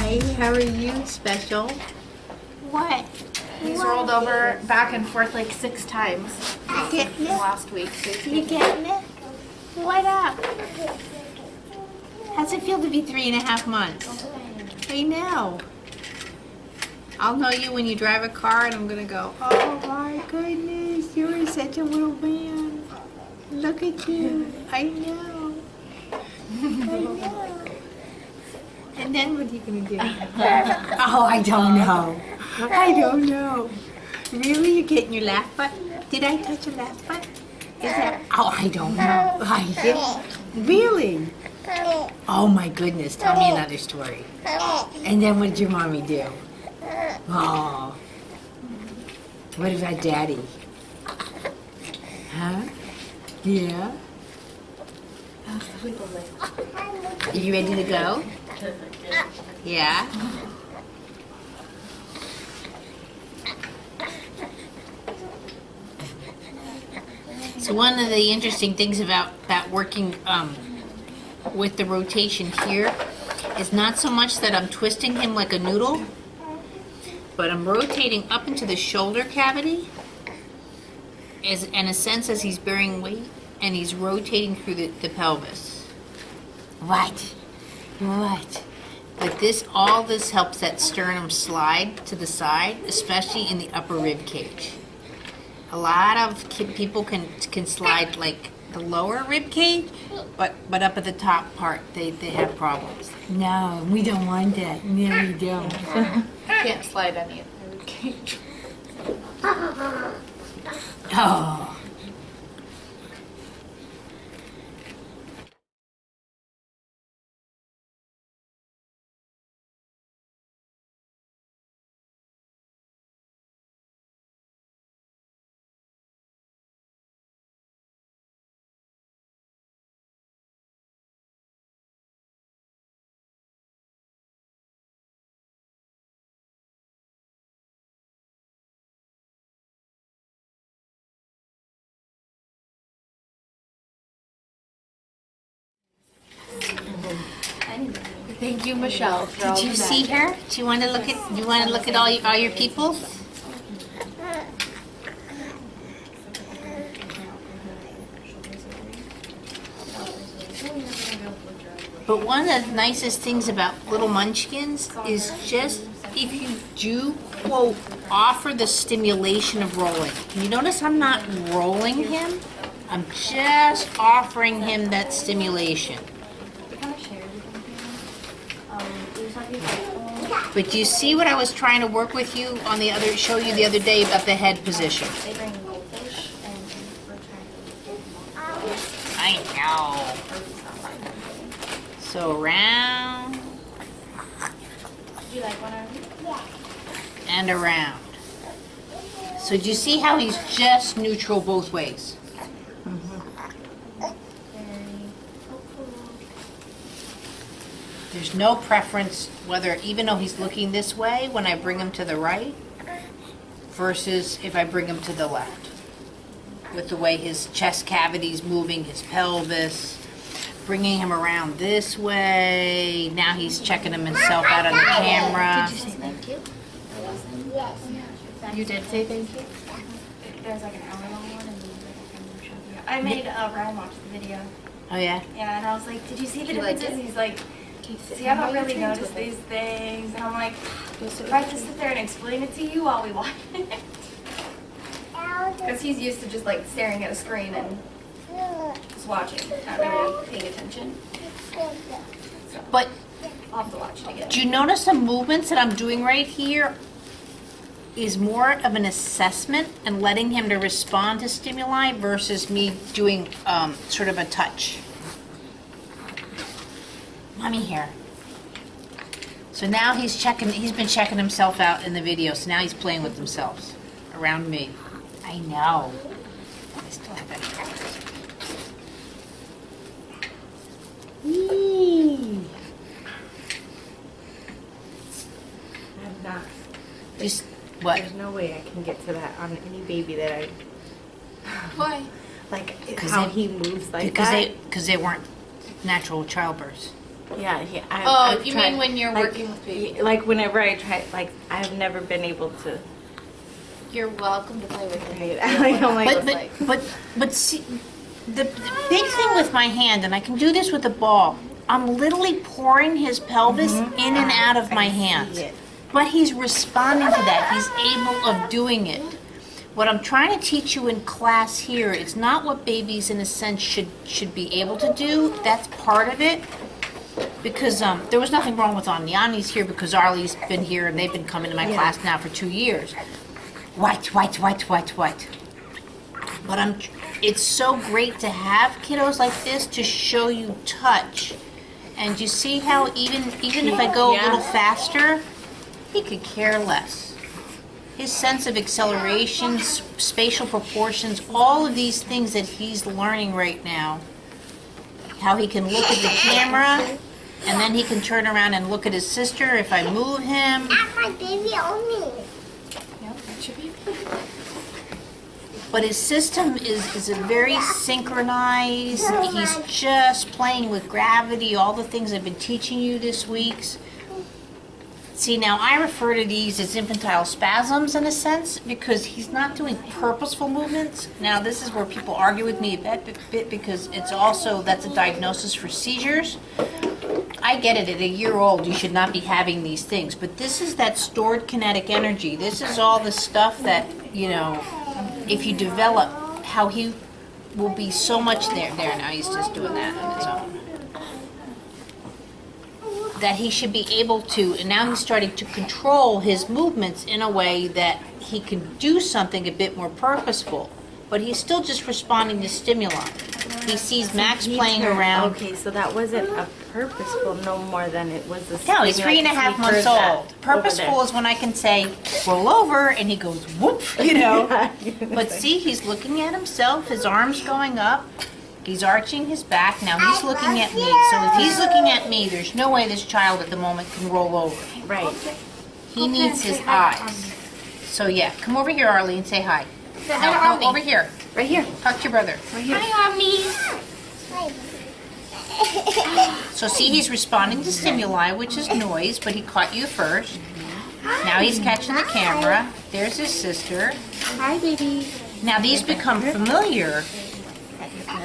Hi, how are you, special? What? He's rolled over back and forth like 6 times You getting it? last week. You getting it? What up? How's it feel to be 3.5 months? I know. I'll know you when you drive a car and I'm gonna go, oh my goodness, you're such a little man. Look at you. I know. I know. And then what are you gonna do? Oh, I don't know. I don't know. Really? You're getting your laugh button? Did I touch a laugh button? Is that? Oh, I don't know. I did. Really? Oh my goodness. Tell me another story. And then what did your mommy do? Oh. What about daddy? Huh? Yeah? Are you ready to go? Yeah? So one of the interesting things about working with the rotation here is not so much that I'm twisting him like a noodle, but I'm rotating up into the shoulder cavity in a sense as he's bearing weight, and he's rotating through the pelvis. What? But all this helps that sternum slide to the side, especially in the upper rib cage. A lot of people can slide like the lower rib cage, but up at the top part they have problems. No, we don't want that. No, we don't. Can't slide any of the rib cage. Oh. Thank you, Michelle. Did you see her? Do you want to look at all your people? But one of the nicest things about little munchkins is just if you do, quote, offer the stimulation of rolling. You notice I'm not rolling him. I'm just offering him that stimulation. But do you see what I was trying to work with you on show you the other day about the head position? I know. So around. Do you like one and around. So do you see how he's just neutral both ways? There's no preference whether, even though he's looking this way, when I bring him to the right versus if I bring him to the left. With the way his chest cavity's moving, his pelvis, bringing him around this way. Now he's checking himself out on the camera. Did you say thank you? Yes. You did say thank you? There's like an hour-long one, and I made Ryan watch the video. Oh yeah? Yeah, and I was like, did you see the differences? And he's like, see, I don't really notice these things. And I'm like, if I have to sit there and explain it to you while we watch it. Because he's used to just like staring at a screen and just watching, not really paying attention. So, But I'll have to watch it again. do you notice the movements that I'm doing right here is more of an assessment and letting him to respond to stimuli versus me doing sort of a touch? Mommy here. So now he's been checking himself out in the video, so now he's playing with himself around me. I know. I still have that practice. Yee. I'm not. Just what? There's no way I can get to that on any baby that I. Why? Like how he moves like because that. because they weren't natural childbirths. Yeah, Oh, I've you tried, mean when you're like, working with babies? Like whenever I try, like I've never been able to. You're welcome to play with me. I'm like, But see, the big thing with my hand, and I can do this with the ball, I'm literally pouring his pelvis in and out of my hands. But he's responding to that. He's able of doing it. What I'm trying to teach you in class here, it's not what babies in a sense should be able to do. That's part of it. Because there was nothing wrong with Ani. Ani's here because Arlie's been here and they've been coming to my class now for 2 years. White. But it's so great to have kiddos like this to show you touch. And you see how even if I go a little faster, he could care less. His sense of acceleration, spatial proportions, all of these things that he's learning right now. How he can look at the camera, and then he can turn around and look at his sister if I move him. My baby on me. But his system is a very synchronized. He's just playing with gravity, all the things I've been teaching you this week. See, now I refer to these as infantile spasms in a sense because he's not doing purposeful movements. Now, this is where people argue with me a bit because that's a diagnosis for seizures. I get it, at a year old you should not be having these things, but this is that stored kinetic energy. This is all the stuff that, if you develop, how he will be so much there. Now he's just doing that on his own. That he should be able to, and now he's starting to control his movements in a way that he can do something a bit more purposeful, but he's still just responding to stimuli. He sees Max playing around. Okay, so that wasn't a purposeful no more than it was a. No, he's 3.5 months old. Purposeful is when I can say, roll over, and he goes, whoop, But see, he's looking at himself, his arms going up. He's arching his back. Now he's looking at me. So if he's looking at me, there's no way this child at the moment can roll over. Right. He needs his eyes. So yeah, come over here, Arlie, and say hi. No, over here. Right here. Talk to your brother. Right here. Hi, Mommy. So see, he's responding to stimuli, which is noise, but he caught you first. Now he's catching the camera. There's his sister. Hi, baby. Now these become familiar.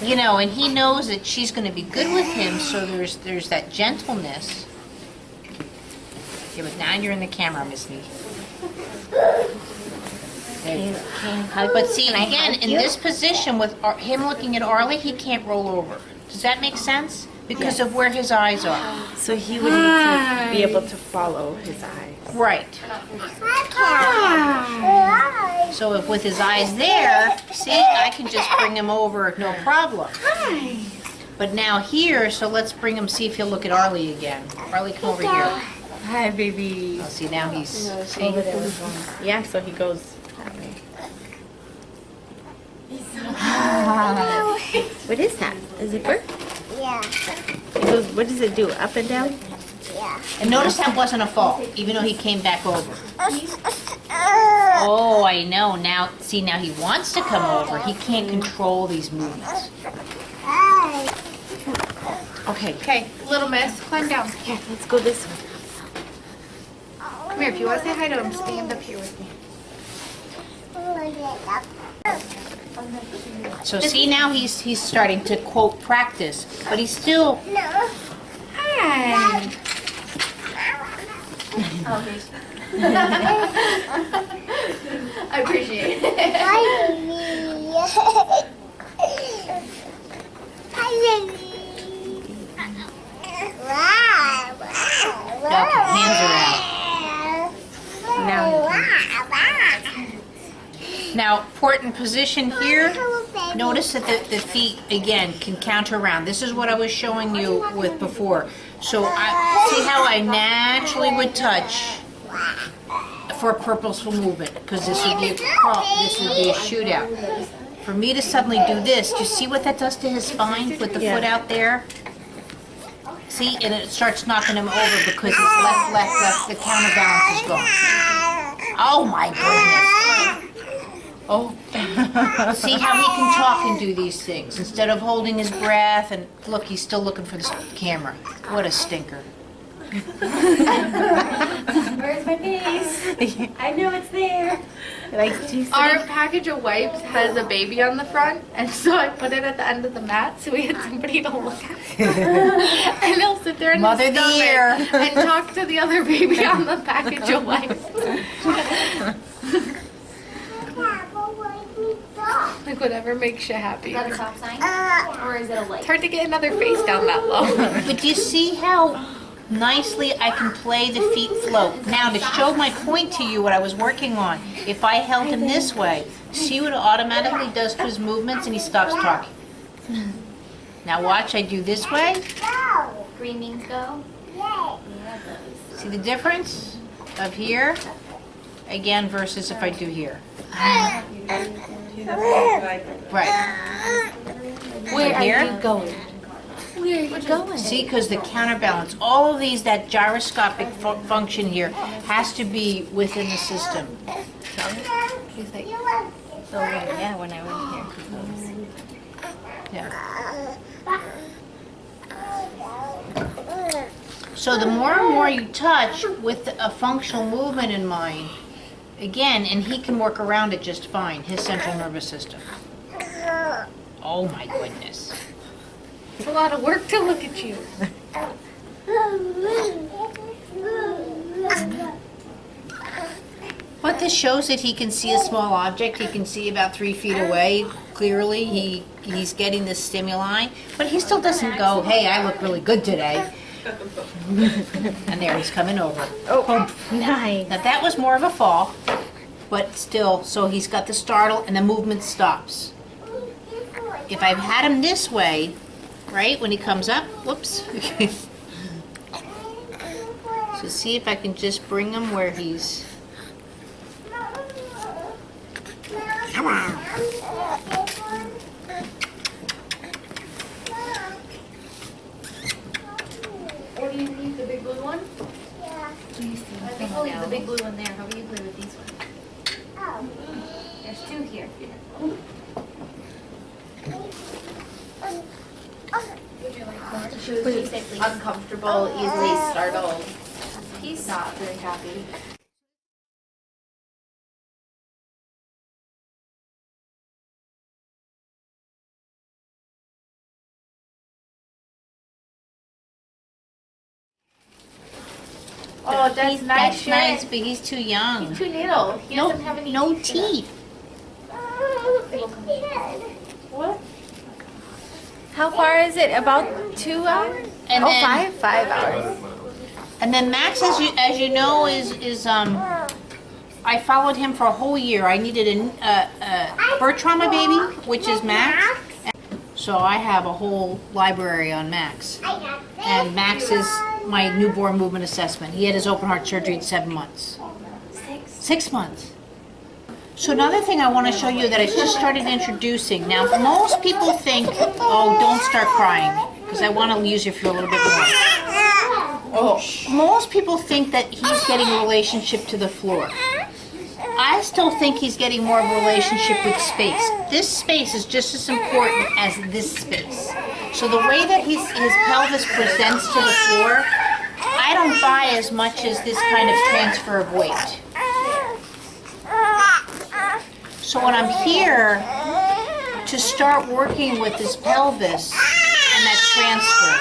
And he knows that she's going to be good with him, so there's that gentleness. Okay, but now you're in the camera, Miss Nee. But see, again, in this position with him looking at Arlie, he can't roll over. Does that make sense? Because of where his eyes are. So he would need to be able to follow his eyes. Right. So if with his eyes there, see, I can just bring him over, no problem. But now here, so let's bring him, see if he'll look at Arlie again. Arlie, come over here. Hi, baby. Oh, see, now he's, see? Yeah, so he goes that way. What is that? A zipper? Yeah. It goes, what does it do? Up and down? Yeah. And notice that wasn't a fall, even though he came back over. Oh, I know. Now, see, now he wants to come over. He can't control these movements. Hi. Okay. Okay, little miss, climb down. Here, let's go this way. Come here, if you want to say hi to him, stand up here with me. So see, now he's starting to, quote, practice, but he's still... No. Hi. I appreciate it. Hi, baby. Hi, baby. Wow. Okay, hands are out. Now, important position here. Notice that the feet, again, can counter around. This is what I was showing you with before. So see how I naturally would touch for a purposeful movement, because this would be a shootout. For me to suddenly do this, do you see what that does to his spine with the foot out there? See, and it starts knocking him over because it's left, the counterbalance is gone. Oh my goodness. Oh. See how he can talk and do these things instead of holding his breath. And look, he's still looking for the camera. What a stinker. Where's my face? I know it's there. Like, Our package of wipes has a baby on the front, and so I put it at the end of the mat so we had somebody to look at. And he'll sit there in Mother his of the stomach year. and talk to the other baby on the package of wipes. Like whatever makes you happy. Is that a stop sign? Or is it a light? It's hard to get another face down that low. But do you see how nicely I can play the feet float? Now, to show my point to you what I was working on, if I held him this way, see what it automatically does to his movements and he stops talking. Now watch, I do this way. Green means go. Yeah, those. See the difference of here, again, versus if I do here. Right. Where here? are you going? Where are you going? See, because the counterbalance, all of these, that gyroscopic function here has to be within the system. He's like, so yeah, when I went here. Yeah. So the more and more you touch with a functional movement in mind, again, and he can work around it just fine, his central nervous system. Oh my goodness. it's a lot of work to look at you. But this shows that he can see a small object. He can see about 3 feet away clearly. He's getting the stimuli, but he still doesn't go, hey, I look really good today. And there, he's coming over. Oh, nice. Now that was more of a fall, but still, so he's got the startle and the movement stops. If I've had him this way, right, when he comes up, whoops. So see if I can just bring him where he's... Come on. Or do you need the big blue one? Yeah. I think I'll leave the big blue one there. How about you play with these ones? Oh. There's 2 here. Would you like more? Should we say please? Uncomfortable, easily startled. He's not very happy. Oh, that's nice. That's nice, but he's too young. He's too little. He No, doesn't have any no teeth for that. teeth. What? How far is it? About 2 hours? And Oh, then, 5 hours. And then Max, as you know, is I followed him for a whole year. I needed a birth trauma baby, which is Max. So I have a whole library on Max. And Max is my newborn movement assessment. He had his open heart surgery at 7 months. 6 months. So another thing I want to show you that I just started introducing. Now, most people think, oh, don't start crying, because I want to use you for a little bit more. Oh, most people think that he's getting a relationship to the floor. I still think he's getting more of a relationship with space. This space is just as important as this space. So the way that his pelvis presents to the floor, I don't buy as much as this kind of transfer of weight. So when I'm here to start working with this pelvis and that transfer,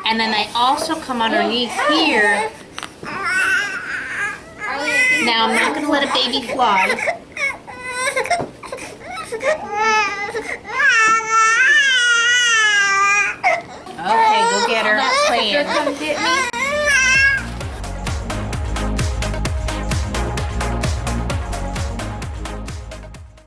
and then I also come underneath here. Now I'm not going to let a baby fly. Okay, go get her. Not playing. Come get me.